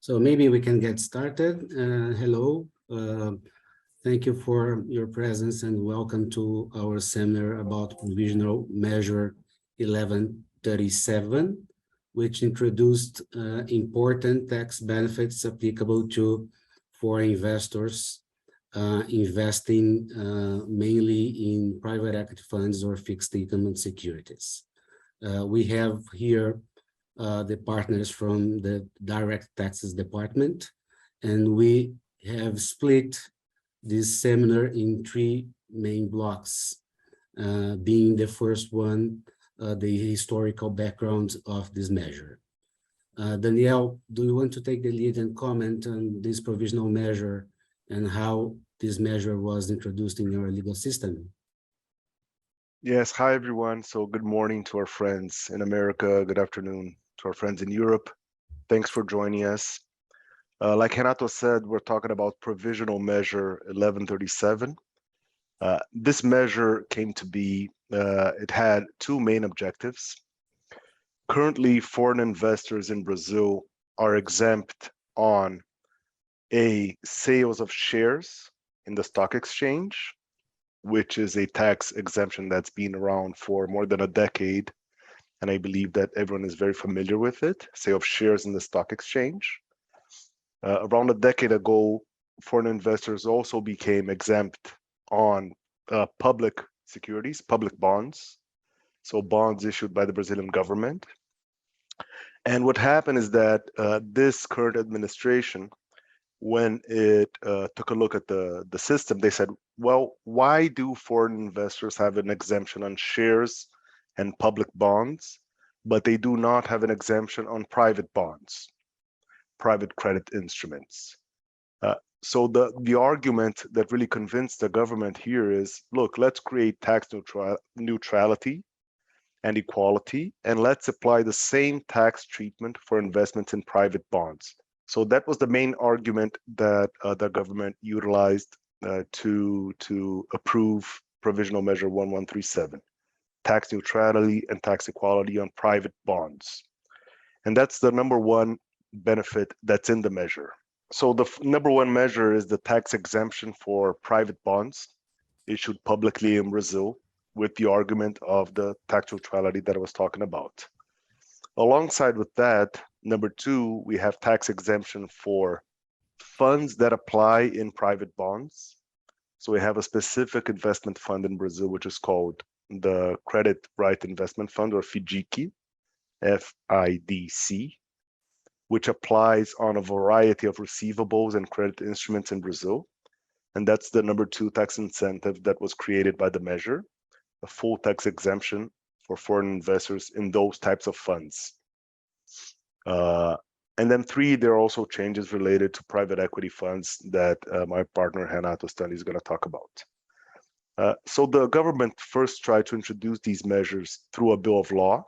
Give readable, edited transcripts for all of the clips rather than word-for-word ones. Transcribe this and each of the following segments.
So maybe we can get started. Hello, thank you for your presence and welcome to our seminar about Provisional Measure 1137, which introduced important tax benefits applicable to foreign investors investing mainly in private equity funds or fixed income securities. We have here the partners from the Direct Taxes Department, and we have split this seminar in three main blocks, being the first one, the historical background of this measure. Danielle, do you want to take the lead and comment on this provisional measure and how this measure was introduced in your legal system? Yes, hi everyone. So good morning to our friends in America. Good afternoon to our friends in Europe. Thanks for joining us. Like Renato said, we're talking about Provisional Measure 1137. This measure came to be, it had two main objectives. Currently, foreign investors in Brazil are exempt on sales of shares in the stock exchange, which is a tax exemption that's been around for more than a decade. And I believe that everyone is very familiar with it, sale of shares in the stock exchange. Around a decade ago, foreign investors also became exempt on public securities, public bonds, so bonds issued by the Brazilian government. And what happened is that this current administration, when it took a look at the system, they said, well, why do foreign investors have an exemption on shares and public bonds, but they do not have an exemption on private bonds, private credit instruments? So the argument that really convinced the government here is, look, let's create tax neutrality and equality, and let's apply the same tax treatment for investments in private bonds. So that was the main argument that the government utilized to approve Provisional Measure 1137, tax neutrality and tax equality on private bonds. And that's the number one benefit that's in the measure. So the number one measure is the tax exemption for private bonds issued publicly in Brazil, with the argument of the tax neutrality that I was talking about. Alongside with that, number two, we have tax exemption for funds that apply in private bonds. So we have a specific investment fund in Brazil, which is called the Credit Right Investment Fund, or FIDC, FIDC, which applies on a variety of receivables and credit instruments in Brazil. And that's the number two tax incentive that was created by the measure, a full tax exemption for foreign investors in those types of funds. And then three, there are also changes related to private equity funds that my partner Renato Stanley is going to talk about. So the government first tried to introduce these measures through a bill of law.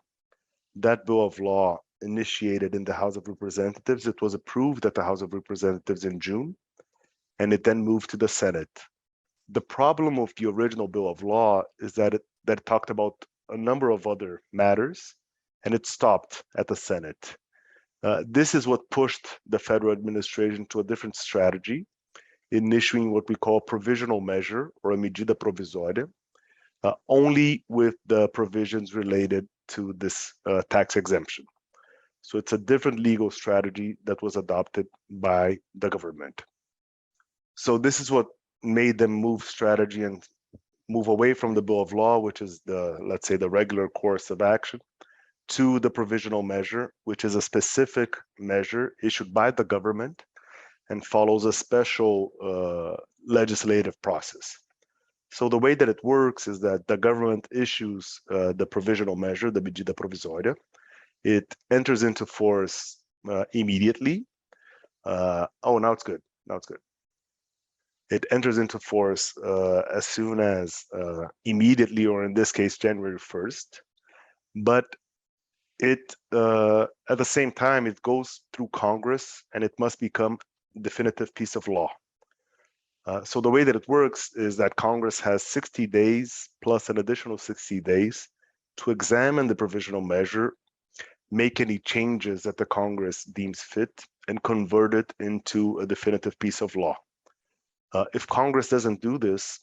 That bill of law initiated in the House of Representatives. It was approved at the House of Representatives in June, and it then moved to the Senate. The problem with the original bill of law is that it talked about a number of other matters, and it stopped at the Senate. This is what pushed the federal administration to a different strategy in issuing what we call a provisional measure, or a medida provisória, only with the provisions related to this tax exemption. So it's a different legal strategy that was adopted by the government. So this is what made them move strategy and move away from the bill of law, which is the, let's say, the regular course of action, to the provisional measure, which is a specific measure issued by the government and follows a special legislative process. So the way that it works is that the government issues the provisional measure, the medida provisória. It enters into force immediately. Oh, now it's good. Now it's good. It enters into force as soon as immediately, or in this case, January 1st. But it, at the same time, it goes through Congress and it must become a definitive piece of law. So the way that it works is that Congress has 60 days plus an additional 60 days to examine the provisional measure, make any changes that the Congress deems fit, and convert it into a definitive piece of law. If Congress doesn't do this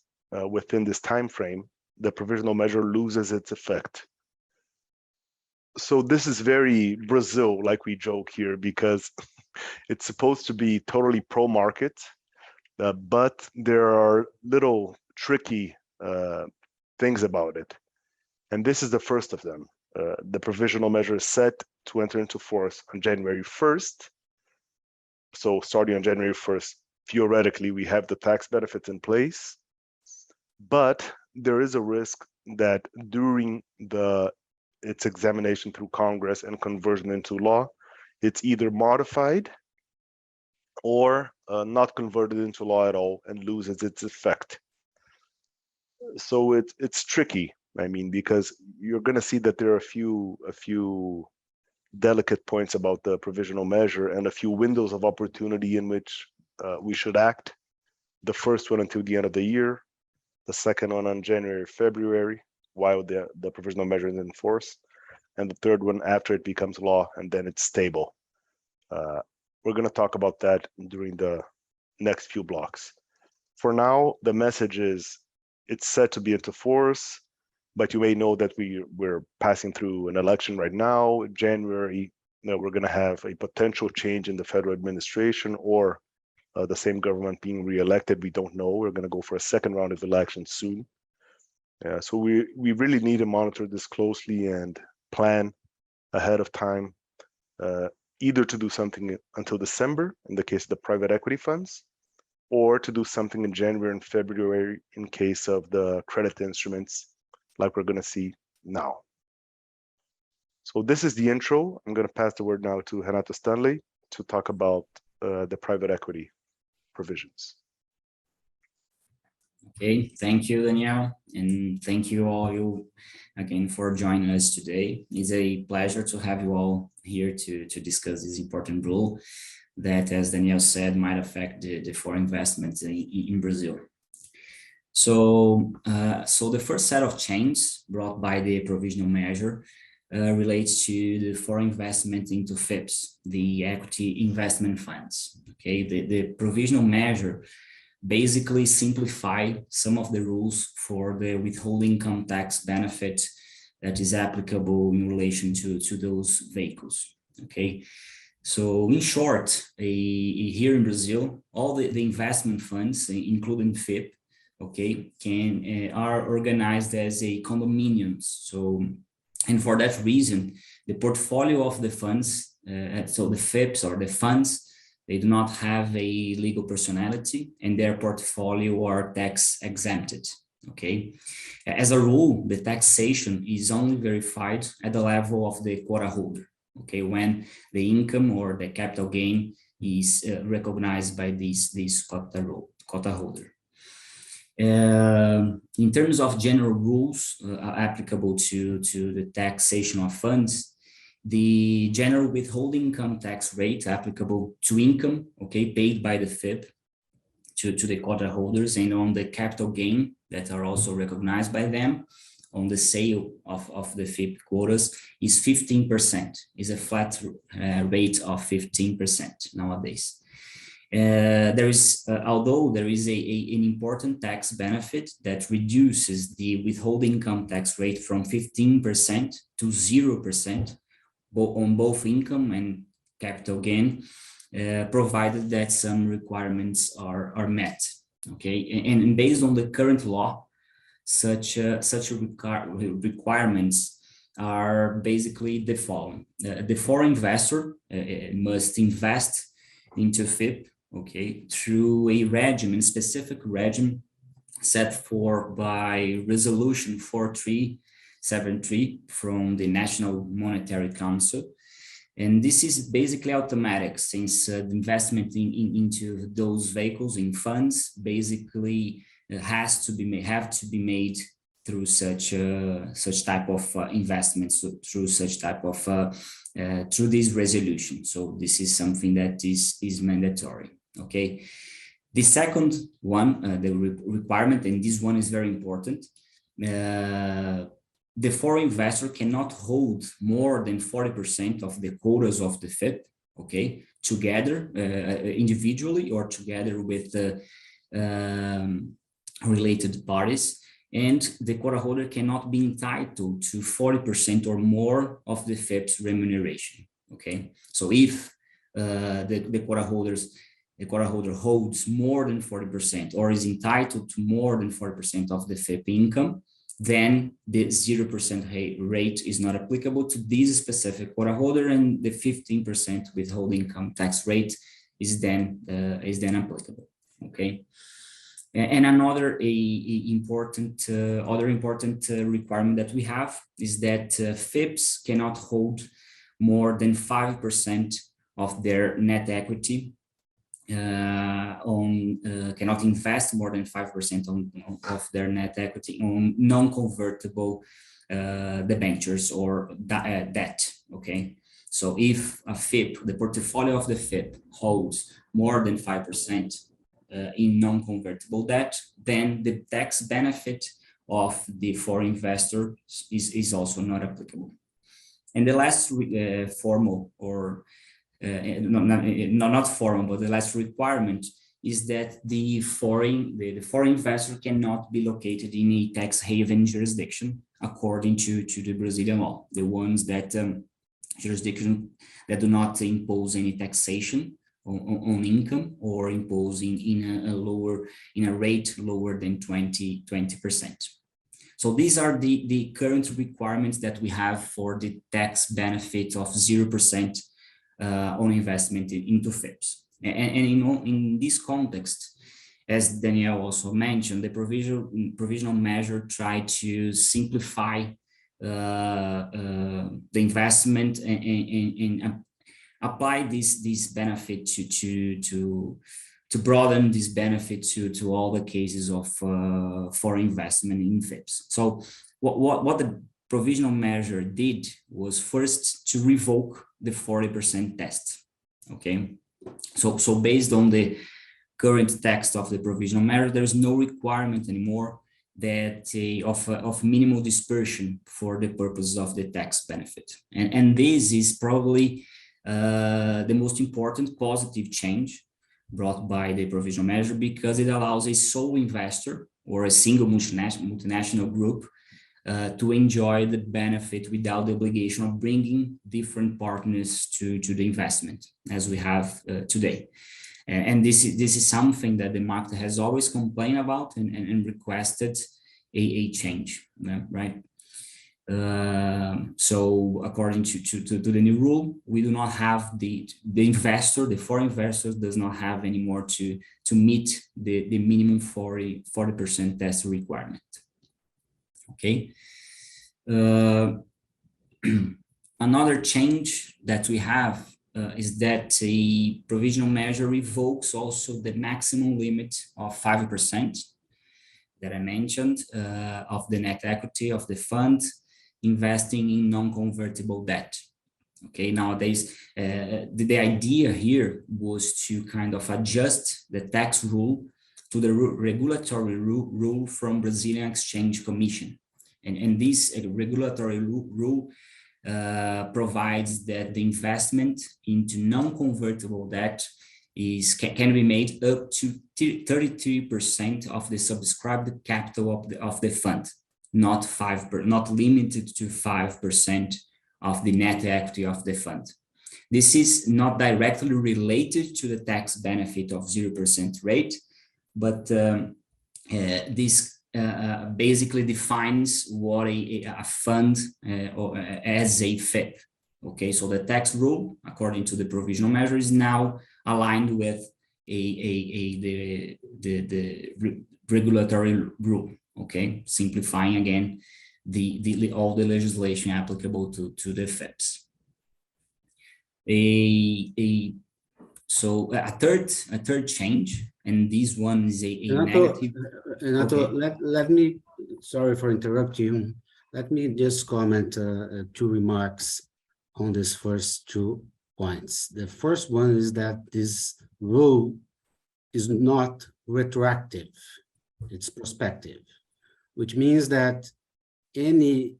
within this time frame, the provisional measure loses its effect. So this is very Brazil, like we joke here, because it's supposed to be totally pro-market, but there are little tricky things about it. And this is the first of them. The provisional measure is set to enter into force on January 1st. So starting on January 1st, theoretically, we have the tax benefits in place, but there is a risk that during its examination through Congress and conversion into law, it's either modified or not converted into law at all and loses its effect. So it's tricky. I mean, because you're going to see that there are a few delicate points about the provisional measure and a few windows of opportunity in which we should act. The first one until the end of the year, the second one on January, February, while the provisional measure is in force, and the third one after it becomes law and then it's stable. We're going to talk about that during the next few blocks. For now, the message is it's set to be into force, but you may know that we're passing through an election right now. In January, we're going to have a potential change in the federal administration or the same government being reelected. We don't know. We're going to go for a second round of elections soon. So we really need to monitor this closely and plan ahead of time, either to do something until December in the case of the private equity funds, or to do something in January and February in case of the credit instruments like we're going to see now. So this is the intro. I'm going to pass the word now to Renato Stanley to talk about the private equity provisions. Okay, thank you, Daniel, and thank you all again for joining us today. It's a pleasure to have you all here to discuss this important rule that, as Daniel said, might affect the foreign investments in Brazil. So, the first set of changes brought by the provisional measure relates to the foreign investment into FIPs, the equity investment funds. Okay, the provisional measure basically simplified some of the rules for the withholding income tax benefit that is applicable in relation to those vehicles. Okay, so in short, here in Brazil, all the investment funds, including FIP, okay, are organized as a condominiums. So, and for that reason, the portfolio of the funds, so the FIPs or the funds, they do not have a legal personality and their portfolio are tax exempted, okay? As a rule, the taxation is only verified at the level of the quota holder, okay? When the income or the capital gain is recognized by this quota holder. In terms of general rules applicable to the taxation of funds, the general withholding income tax rate applicable to income, okay, paid by the FIP to the quota holders and on the capital gain that are also recognized by them on the sale of the FIP quotas is 15%, is a flat rate of 15% nowadays. Although there is an important tax benefit that reduces the withholding income tax rate from 15% to 0%, on both income and capital gain, provided that some requirements are met. Okay, and based on the current law, such requirements are basically the following: the foreign investor must invest into FIP, okay, through a regimen, specific regimen set forth by Resolution 4373 from the National Monetary Council. And this is basically automatic, since the investment into those vehicles in funds basically have to be made through such type of investments, so through such type of through this resolution. So this is something that is mandatory. Okay. The second one, the requirement, and this one is very important. The foreign investor cannot hold more than 40% of the quotas of the FIP, okay, together, individually or together with the related parties. And the quota holder cannot be entitled to 40% or more of the FIPS remuneration. Okay, so if the quota holder holds more than 40% or is entitled to more than 40% of the FIP income, then the 0% rate is not applicable to this specific quota holder, and the 15% withholding income tax rate is then applicable. Okay. And another important requirement that we have is that FIPS cannot hold more than 5% of their net equity cannot invest more than 5% of their net equity on non-convertible debentures or debt. Okay, so if a FIP, the portfolio of the FIP holds more than 5% in non-convertible debt, then the tax benefit of the foreign investor is also not applicable. And the last formal or not formal, but the last requirement is that the foreign investor cannot be located in a tax haven jurisdiction according to the Brazilian law. The ones that jurisdiction that do not impose any taxation on income or imposing in a rate lower than 20%. So these are the current requirements that we have for the tax benefit of 0% on investment into FIPS. And in this context, as Daniel also mentioned, the provisional measure tried to simplify the investment and apply this benefit to broaden this benefit to all the cases of foreign investment in FIPS. So what the provisional measure did was first to revoke the 40% test. Okay, so based on the current text of the provisional measure, there is no requirement anymore that of minimal dispersion for the purposes of the tax benefit, and this is probably the most important positive change brought by the provisional measure, because it allows a sole investor or a single multinational group to enjoy the benefit without the obligation of bringing different partners to the investment, as we have today. And this is something that the market has always complained about and requested a change, right? So according to the new rule, we do not have the investor, the foreign investors does not have anymore to meet the minimum 40% test requirement. Okay. Another change that we have is that a provisional measure revokes also the maximum limit of 5% that I mentioned of the net equity of the fund investing in non-convertible debt. Okay, nowadays, the idea here was to kind of adjust the tax rule to the regulatory rule from Brazilian Exchange Commission. And this regulatory rule provides that the investment into non-convertible debt can be made up to 33% of the subscribed capital of the fund, not limited to 5% of the net equity of the fund. This is not directly related to the tax benefit of 0% rate, but this basically defines what a fund as a FIP. Okay, so the tax rule, according to the provisional measure, is now aligned with the regulatory rule. Okay, simplifying again all the legislation applicable to the FIPS. So a third change, and this one is a negative. Renato, okay. let me, sorry for interrupting you. Let me just comment two remarks on these first 2 points. The first one is that this rule is not retroactive, it's prospective, which means that any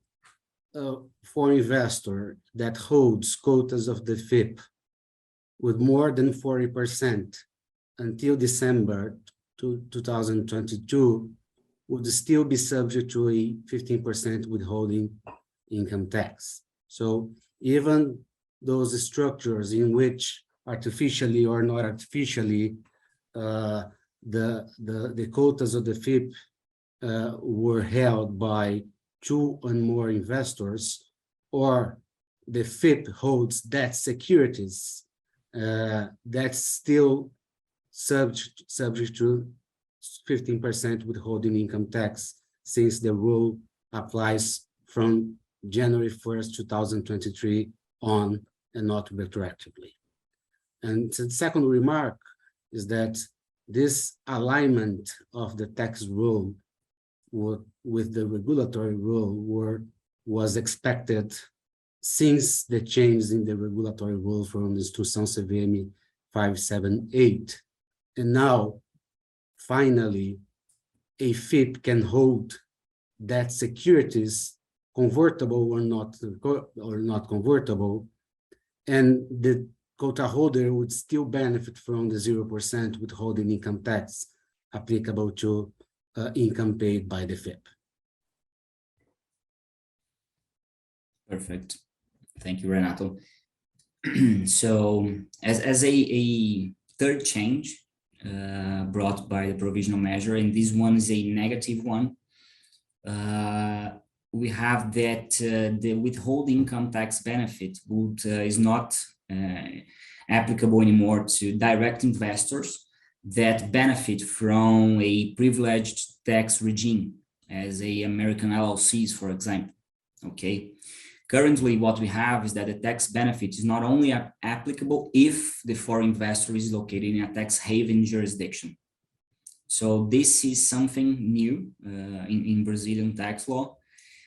foreign investor that holds quotas of the FIP with more than 40% until December 2022 would still be subject to a 15% withholding income tax. So even those structures in which artificially or not artificially the quotas of the FIP were held by 2 or more investors, or the FIP holds debt securities, that's still subject to 15% withholding income tax, since the rule applies from January 1st, 2023 on and not retroactively. And the second remark is that this alignment of the tax rule with the regulatory rule was expected since the change in the regulatory rule from the Instrução CVM 578. And now, finally, a FIP can hold debt securities, convertible or not convertible, and the quota holder would still benefit from the 0% withholding income tax applicable to income paid by the FIP. Perfect. Thank you, Renato. So as a third change brought by the provisional measure, and this one is a negative one, we have that the withholding income tax benefit is not applicable anymore to direct investors that benefit from a privileged tax regime, as American LLCs, for example. Okay. Currently, what we have is that the tax benefit is not only applicable if the foreign investor is located in a tax haven jurisdiction. So this is something new in Brazilian tax law.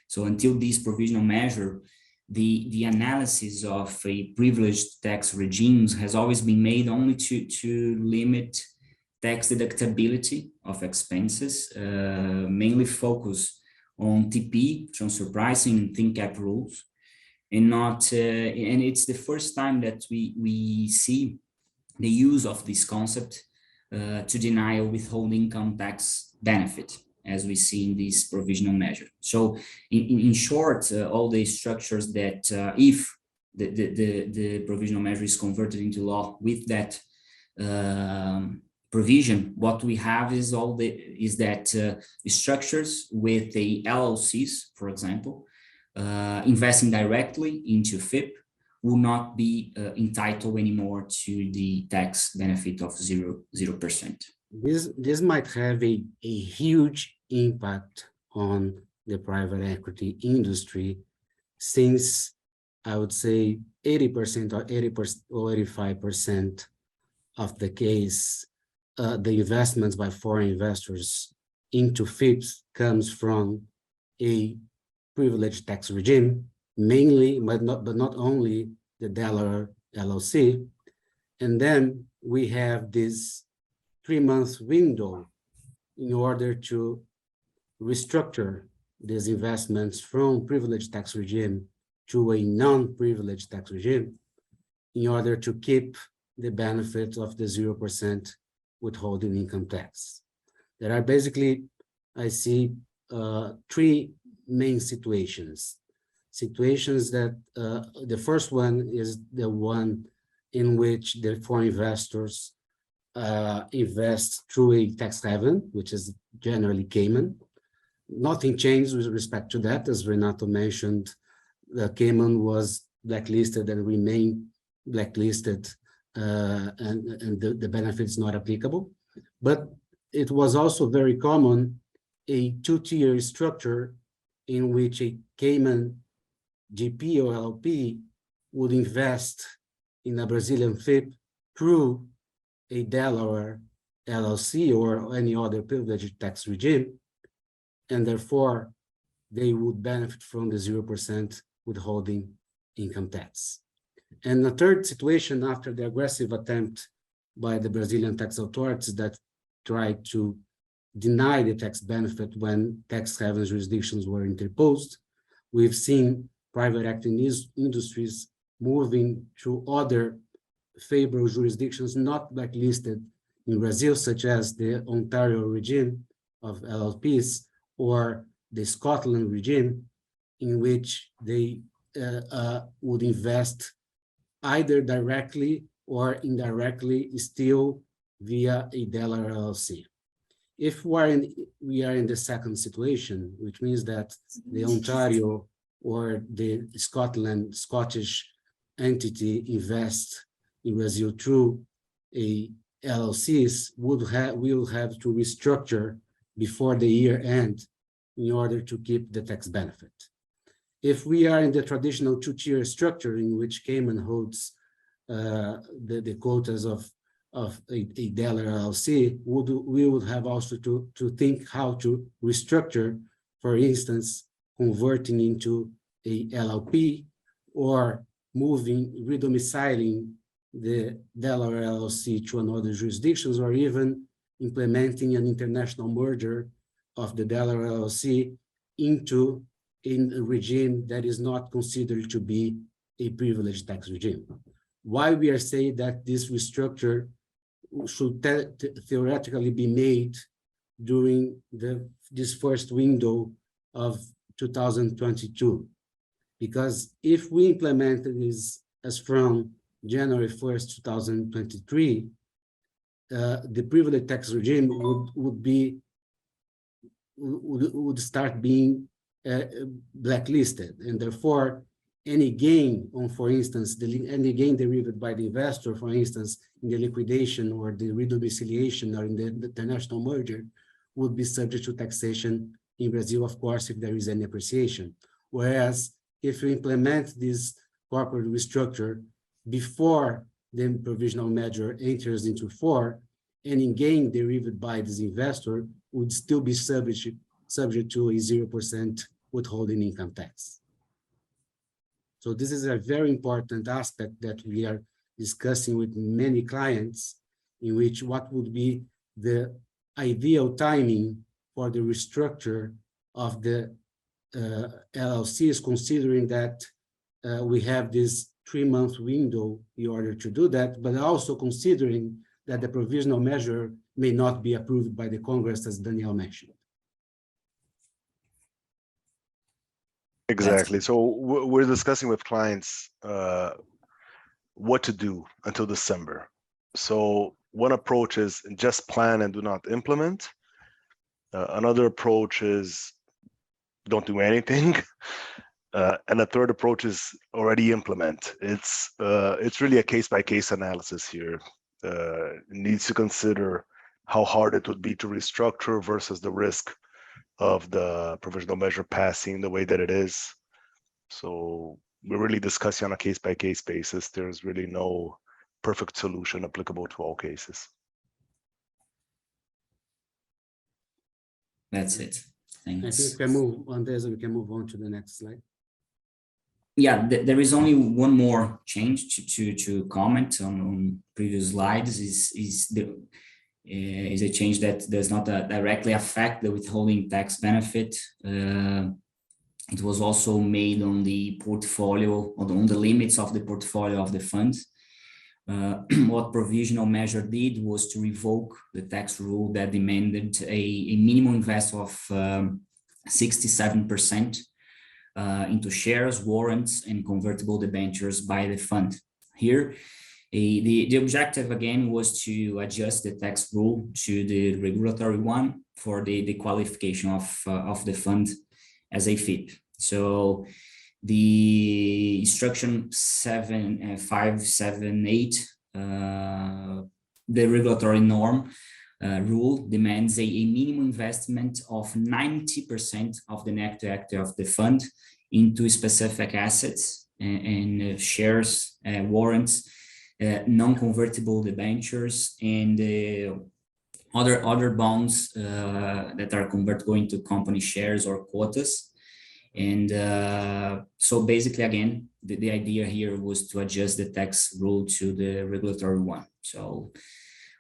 So until this provisional measure, the analysis of a privileged tax regimes has always been made only to limit tax deductibility of expenses, mainly focus on TP, transfer pricing, and thin cap rules, and not. And it's the first time that we see the use of this concept to deny a withholding income tax benefit, as we see in this provisional measure. So in short, all the structures that if the provisional measure is converted into law with that provision, what we have is that structures with the LLCs, for example, investing directly into FIP will not be entitled anymore to the tax benefit of 0%. This might have a huge impact on the private equity industry, since I would say 80% or 80% or 85% of the case, the investments by foreign investors into FIPs comes from a privileged tax regime, mainly, but not only the Delaware LLC. And then we have this 3-month window in order to restructure these investments from privileged tax regime to a non-privileged tax regime in order to keep the benefit of the 0% withholding income tax. There are basically, I see, 3 main situations. Situations that the first one is the one in which the foreign investors invest through a tax haven, which is generally Cayman. Nothing changed with respect to that. As Renato mentioned, the Cayman was blacklisted and remained blacklisted, and the benefit is not applicable. But it was also very common a 2-tier structure in which a Cayman GP or LP would invest in a Brazilian FIP through a Delaware LLC or any other privileged tax regime, and therefore they would benefit from the 0% withholding income tax. And the third situation, after the aggressive attempt by the Brazilian tax authorities that tried to deny the tax benefit when tax haven jurisdictions were interposed, we've seen private equity industries moving to other favorable jurisdictions not blacklisted in Brazil, such as the Ontario regime of LLPs or the Scotland regime, in which they would invest either directly or indirectly still via a Delaware LLC. If we are in the second situation, which means that the Ontario or the Scottish entity invests in Brazil through a LLCs, will have to restructure before the year end in order to keep the tax benefit. If we are in the traditional two-tier structure in which Cayman holds the quotas of a Delaware LLC, we would have also to think how to restructure, for instance, converting into a LLP or redomiciling the Delaware LLC to another jurisdictions, or even implementing an international merger of the Delaware LLC into a regime that is not considered to be a privileged tax regime. Why we are saying that this restructure should theoretically be made during this first window of 2022? Because if we implement this as from January 1st, 2023, the privilege tax regime would start being blacklisted, and therefore any gain on, for instance, any gain derived by the investor, for instance, in the liquidation or the redomiciliation or in the international merger, would be subject to taxation in Brazil, of course, if there is any appreciation. Whereas if you implement this corporate restructure before the provisional measure enters into force, any gain derived by this investor would still be subject to a 0% withholding income tax. So this is a very important aspect that we are discussing with many clients, in which what would be the ideal timing for the restructure of the LLCs, considering that we have this 3-month window in order to do that, but also considering that the provisional measure may not be approved by the Congress, as Daniel mentioned. Exactly. So we're discussing with clients what to do until December. So one approach is just plan and do not implement. Another approach is don't do anything. And a third approach is already implement. It's really a case-by-case analysis here. It needs to consider how hard it would be to restructure versus the risk of the provisional measure passing the way that it is. So we're really discussing on a case-by-case basis. There's really no perfect solution applicable to all cases. That's it. Thanks. I think we can move on, Andreza, we can move on to the next slide. Yeah, there is only one more change to comment on previous slides. Is a change that does not directly affect the withholding tax benefit. It was also made on the portfolio, on the limits of the portfolio of the funds. What provisional measure did was to revoke the tax rule that demanded a minimum investment of 67% into shares, warrants, and convertible debentures by the fund. Here, the objective again was to adjust the tax rule to the regulatory one for the qualification of the fund as a FIP. So the instruction 578, the regulatory norm rule demands a minimum investment of 90% of the net equity of the fund into specific assets and shares, warrants, non-convertible debentures, and other bonds that are convertible into company shares or quotas. And so basically, again, the idea here was to adjust the tax rule to the regulatory one, so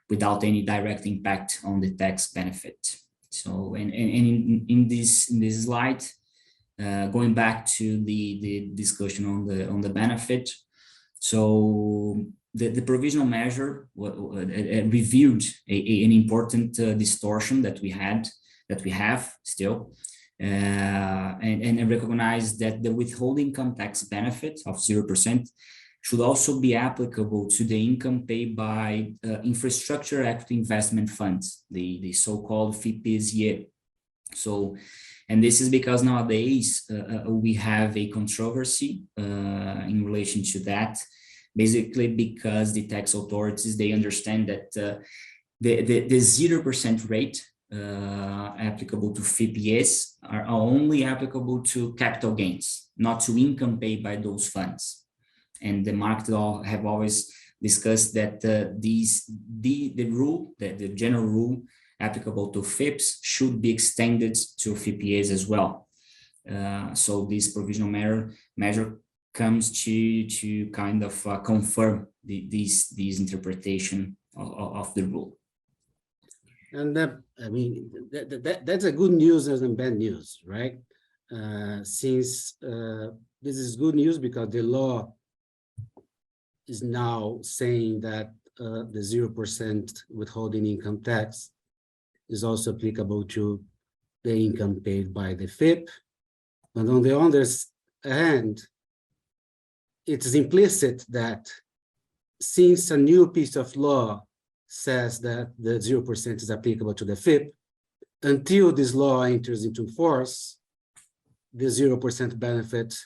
without any direct impact on the tax benefit. So, and in this slide, going back to the discussion on the benefit. So the provisional measure reviewed an important distortion that we have still, and recognized that the withholding income tax benefit of 0% should also be applicable to the income paid by infrastructure equity investment funds, the so-called FIDC. So, and this is because nowadays we have a controversy in relation to that, basically because the tax authorities, they understand that the 0% rate applicable to FIPS are only applicable to capital gains, not to income paid by those funds. And the market have always discussed that the general rule applicable to FIPS should be extended to FIPS as well. So this provisional measure comes to kind of confirm this interpretation of the rule. And I mean, that's a good news and bad news, right? Since this is good news because the law is now saying that the 0% withholding income tax is also applicable to the income paid by the FIP. But on the other hand, it is implicit that since a new piece of law says that the 0% is applicable to the FIP, until this law enters into force, the 0% benefit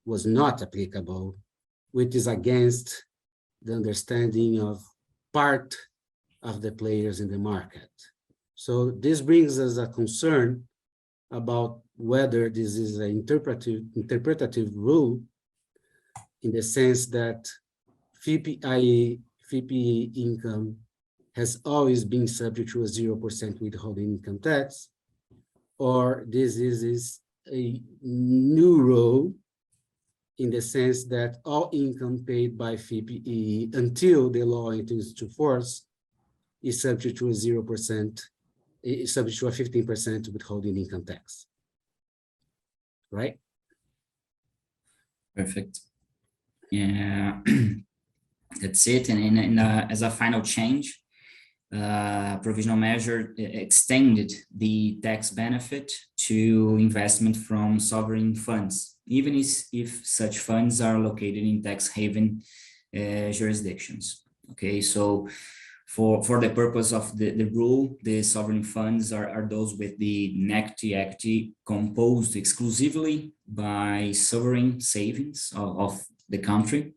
was not applicable, which is against the understanding of part of the players in the market. So this brings us a concern about whether this is an interpretative rule, in the sense that FIPE income has always been subject to a 0% withholding income tax, or this is a new rule in the sense that all income paid by FIPE until the law enters into force is subject to a 0%, is subject to a 15% withholding income tax, right? Perfect. Yeah, that's it. And as a final change, provisional measure extended the tax benefit to investment from sovereign funds, even if such funds are located in tax haven jurisdictions. Okay, so for the purpose of the rule, the sovereign funds are those with the equity composed exclusively by sovereign savings of the country,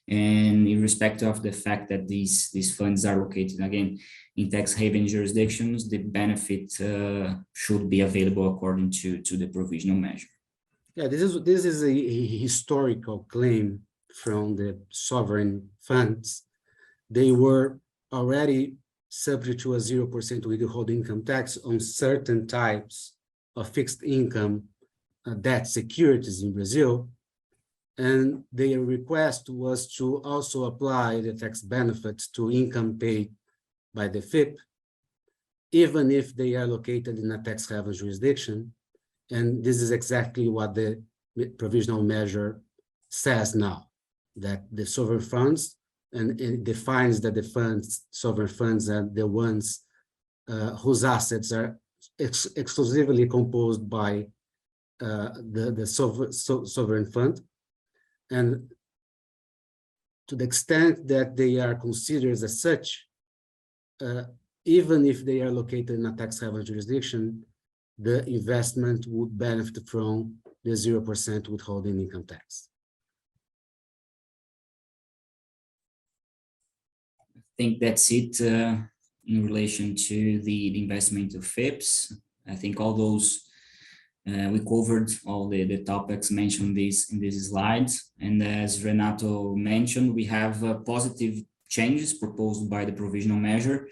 and irrespective of the fact that these funds are located again in tax haven jurisdictions, the benefit should be available according to the provisional measure. Yeah, this is a historical claim from the sovereign funds. They were already subject to a 0% withholding income tax on certain types of fixed income debt securities in Brazil. And their request was to also apply the tax benefits to income paid by the FIP, even if they are located in a tax haven jurisdiction. And this is exactly what the provisional measure says now, that the sovereign funds, and it defines that the sovereign funds are the ones whose assets are exclusively composed by the sovereign fund. And to the extent that they are considered as such, even if they are located in a tax haven jurisdiction, the investment would benefit from the 0% withholding income tax. I think that's it in relation to the investment of FIPS. I think all those we covered all the topics mentioned in these slides. And as Renato mentioned, we have positive changes proposed by the provisional measure,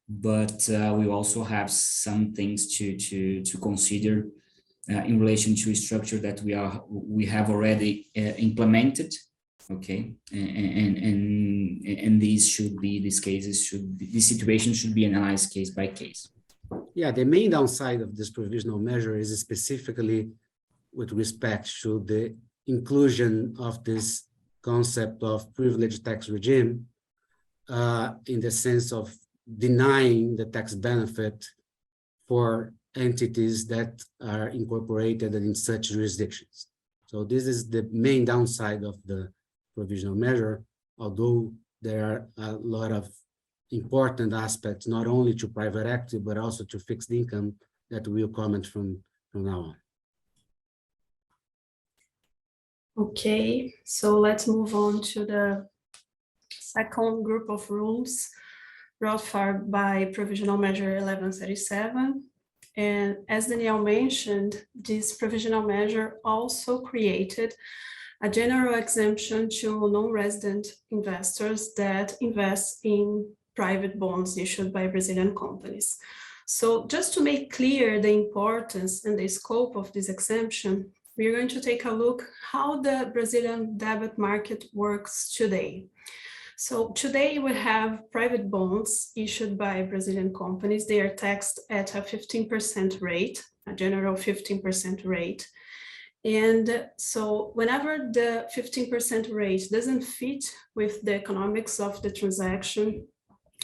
but we also have some things to consider in relation to a structure that we have already implemented. Okay, and these situations should be analyzed case by case. Yeah, the main downside of this provisional measure is specifically with respect to the inclusion of this concept of privileged tax regime in the sense of denying the tax benefit for entities that are incorporated in such jurisdictions. So this is the main downside of the provisional measure, although there are a lot of important aspects, not only to private equity, but also to fixed income that we'll comment from now on. Okay, so let's move on to the second group of rules brought forward by Provisional Measure 1137. And as Daniel mentioned, this provisional measure also created a general exemption to non-resident investors that invest in private bonds issued by Brazilian companies. So just to make clear the importance and the scope of this exemption, we're going to take a look how the Brazilian debt market works today. So today we have private bonds issued by Brazilian companies. They are taxed at a 15% rate, a general 15% rate. And so whenever the 15% rate doesn't fit with the economics of the transaction,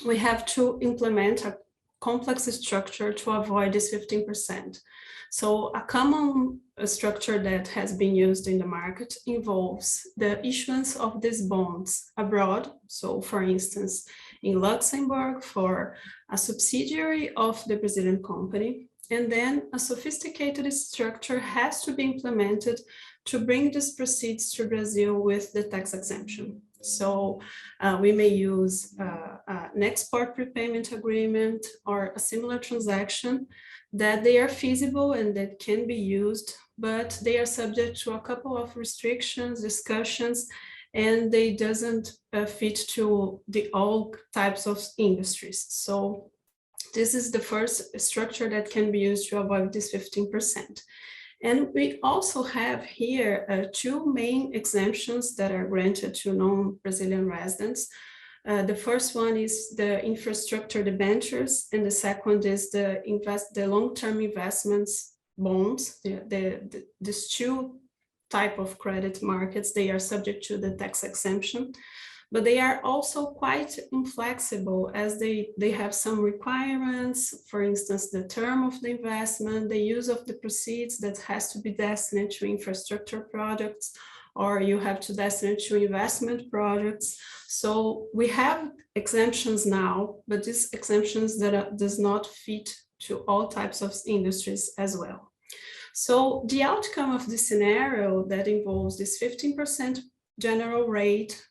we have to implement a complex structure to avoid this 15%. So a common structure that has been used in the market involves the issuance of these bonds abroad. So for instance, in Luxembourg for a subsidiary of the Brazilian company, and then a sophisticated structure has to be implemented to bring these proceeds to Brazil with the tax exemption. So we may use an export prepayment agreement or a similar transaction that they are feasible and that can be used, but they are subject to a couple of restrictions, discussions, and they doesn't fit to all types of industries. So this is the first structure that can be used to avoid this 15%. And we also have here two main exemptions that are granted to non-Brazilian residents. The first one is the infrastructure debentures, and the second is the long-term investments bonds. These two type of credit markets, they are subject to the tax exemption, but they are also quite inflexible as they have some requirements. For instance, the term of the investment, the use of the proceeds that has to be destined to infrastructure projects, or you have to destine it to investment projects. So we have exemptions now, but these exemptions that does not fit to all types of industries as well. So the outcome of this scenario that involves this 15% general rate,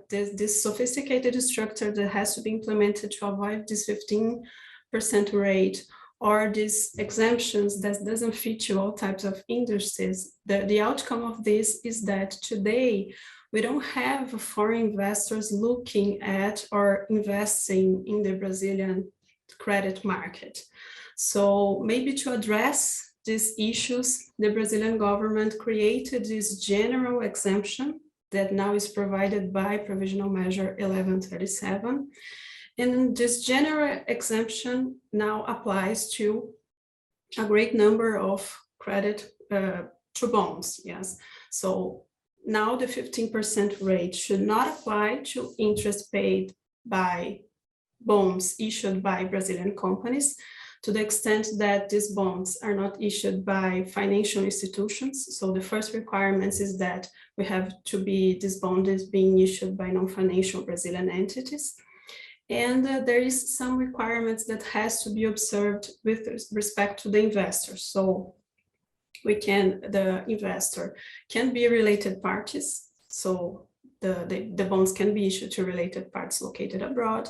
this sophisticated structure that has to be implemented to avoid this 15% rate, or these exemptions that doesn't fit to all types of industries, the outcome of this is that today we don't have foreign investors looking at or investing in the Brazilian credit market. So maybe to address these issues, the Brazilian government created this general exemption that now is provided by Provisional Measure 1137. And this general exemption now applies to a great number of credit to bonds, yes. So now the 15% rate should not apply to interest paid by bonds issued by Brazilian companies, to the extent that these bonds are not issued by financial institutions. So the first requirement is that we have to be, this bond is being issued by non-financial Brazilian entities. And there is some requirements that has to be observed with respect to the investor. So the investor can be related parties. So the bonds can be issued to related parties located abroad.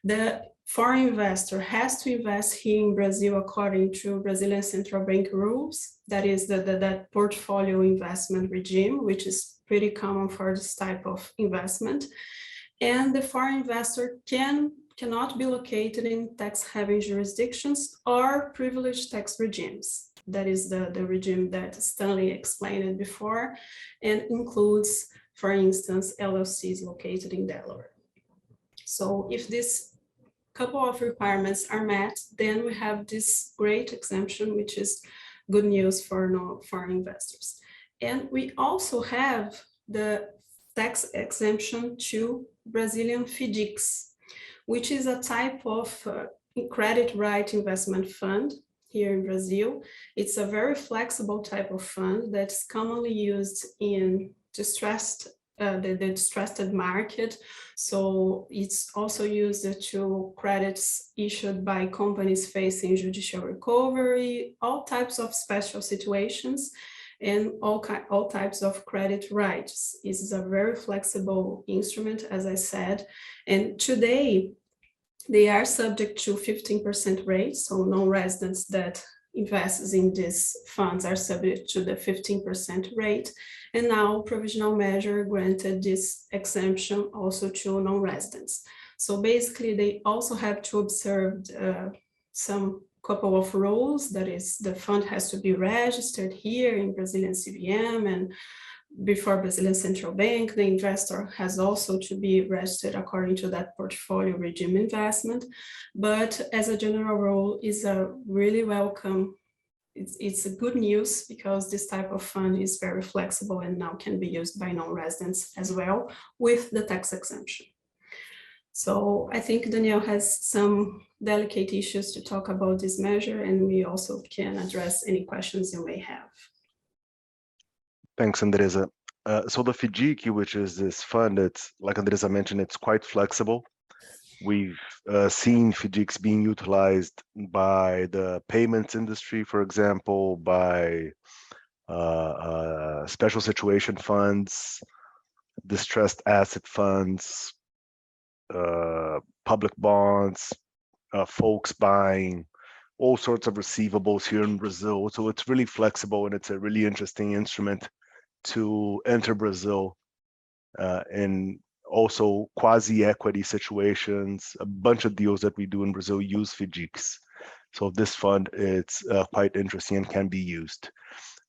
The foreign investor has to invest here in Brazil according to Brazilian Central Bank rules. That is that portfolio investment regime, which is pretty common for this type of investment. And the foreign investor cannot be located in tax haven jurisdictions or privileged tax regimes. That is the regime that Stanley explained before, and includes, for instance, LLCs located in Delaware. So if this couple of requirements are met, then we have this great exemption, which is good news for foreign investors. And we also have the tax exemption to Brazilian FIDCs, which is a type of credit right investment fund here in Brazil. It's a very flexible type of fund that's commonly used in the distressed market. So it's also used to credits issued by companies facing judicial recovery, all types of special situations, and all types of credit rights. This is a very flexible instrument, as I said. And today, they are subject to 15% rate, so non-residents that invests in these funds are subject to the 15% rate. And now Provisional Measure granted this exemption also to non-residents. So basically, they also have to observe some couple of rules. That is, the fund has to be registered here in Brazilian CVM and before Brazilian Central Bank. The investor has also to be registered according to that portfolio regime investment. But as a general rule, is a really welcome. It's a good news because this type of fund is very flexible and now can be used by non-residents as well with the tax exemption. So I think Daniel has some delicate issues to talk about this measure, and we also can address any questions you may have. Thanks, Andreza. So the FIDC, which is this fund, it's like Andreza mentioned, it's quite flexible. We've seen FIDCs being utilized by the payments industry, for example, by special situation funds, distressed asset funds, public bonds, folks buying all sorts of receivables here in Brazil. So it's really flexible and it's a really interesting instrument to enter Brazil and also quasi-equity situations. A bunch of deals that we do in Brazil use FIDCs. So this fund, it's quite interesting and can be used.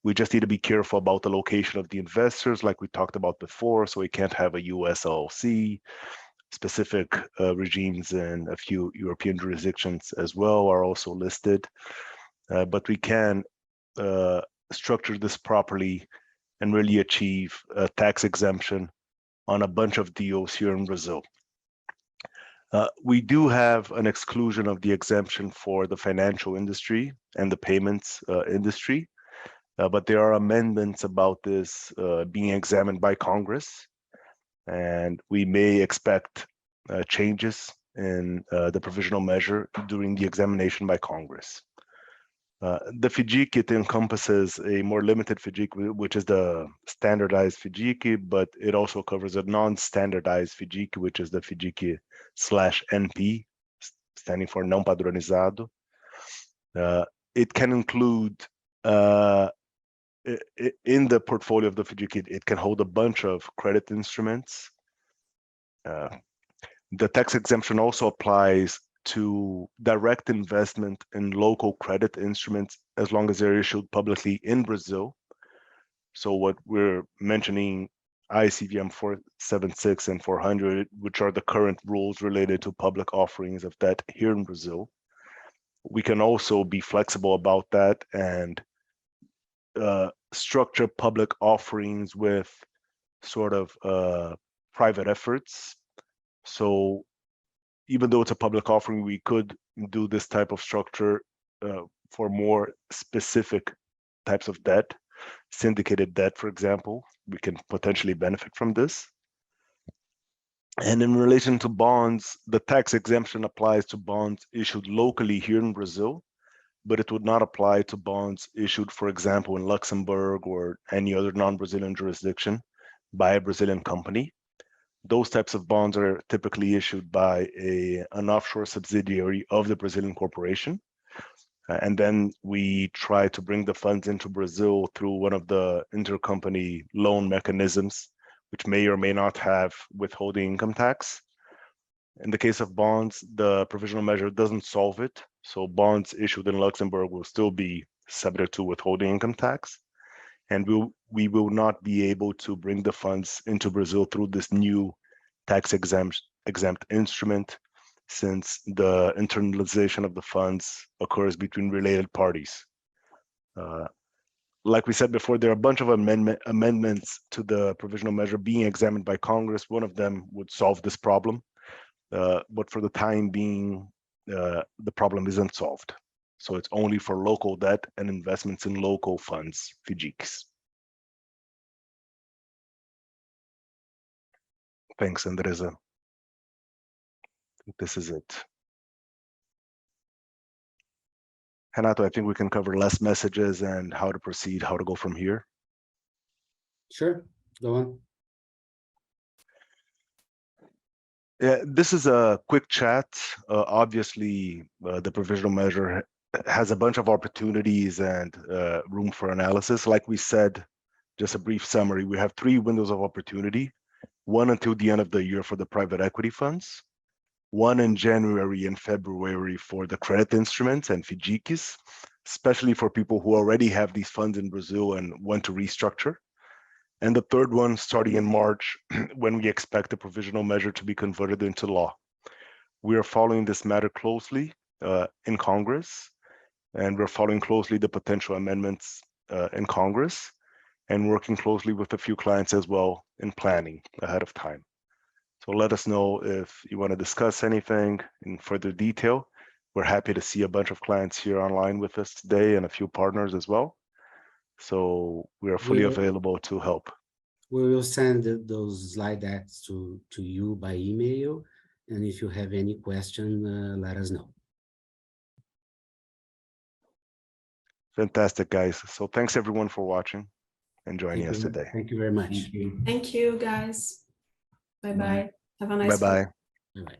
We just need to be careful about the location of the investors, like we talked about before. So we can't have a US LLC. Specific regimes in a few European jurisdictions as well are also listed. But we can structure this properly and really achieve a tax exemption on a bunch of deals here in Brazil. We do have an exclusion of the exemption for the financial industry and the payments industry, but there are amendments about this being examined by Congress, and we may expect changes in the provisional measure during the examination by Congress. The FIDC, it encompasses a more limited FIDC, which is the standardized FIDC, but it also covers a non-standardized FIDC, which is the FIDC/NP, standing for não padronizado. It can include, in the portfolio of the FIDC, it can hold a bunch of credit instruments. The tax exemption also applies to direct investment in local credit instruments as long as they're issued publicly in Brazil. So what we're mentioning, ICVM 476 and 400, which are the current rules related to public offerings of debt here in Brazil. We can also be flexible about that and structure public offerings with sort of private efforts. So even though it's a public offering, we could do this type of structure for more specific types of debt, syndicated debt, for example. We can potentially benefit from this. And in relation to bonds, the tax exemption applies to bonds issued locally here in Brazil, but it would not apply to bonds issued, for example, in Luxembourg or any other non-Brazilian jurisdiction by a Brazilian company. Those types of bonds are typically issued by an offshore subsidiary of the Brazilian corporation. And then we try to bring the funds into Brazil through one of the intercompany loan mechanisms, which may or may not have withholding income tax. In the case of bonds, the provisional measure doesn't solve it. So bonds issued in Luxembourg will still be subject to withholding income tax. And we will not be able to bring the funds into Brazil through this new tax exempt instrument, since the internalization of the funds occurs between related parties. like we said before, there are a bunch of amendments to the provisional measure being examined by Congress. One of them would solve this problem, but for the time being, the problem isn't solved. So it's only for local debt and investments in local funds, FIDCs. Thanks, Andreza. This is it. Renato, I think we can cover less messages and how to proceed, how to go from here. Sure, go on. Yeah, this is a quick chat. Obviously, the provisional measure has a bunch of opportunities and room for analysis. Like we said, just a brief summary, we have 3 windows of opportunity, one until the end of the year for the private equity funds, one in January and February for the credit instruments and FIDCs, especially for people who already have these funds in Brazil and want to restructure. And the third one starting in March, when we expect the provisional measure to be converted into law. We are following this matter closely in Congress, and we're following closely the potential amendments in Congress, and working closely with a few clients as well in planning ahead of time. So let us know if you want to discuss anything in further detail. We're happy to see a bunch of clients here online with us today and a few partners as well. So we are fully available to help. We will send those slide decks to you by email. And if you have any question, let us know. Fantastic, guys. So thanks everyone for watching and joining us today. Thank you very much. Thank you. Thank you, guys. Bye-bye. Have a nice Bye-bye. Bye-bye.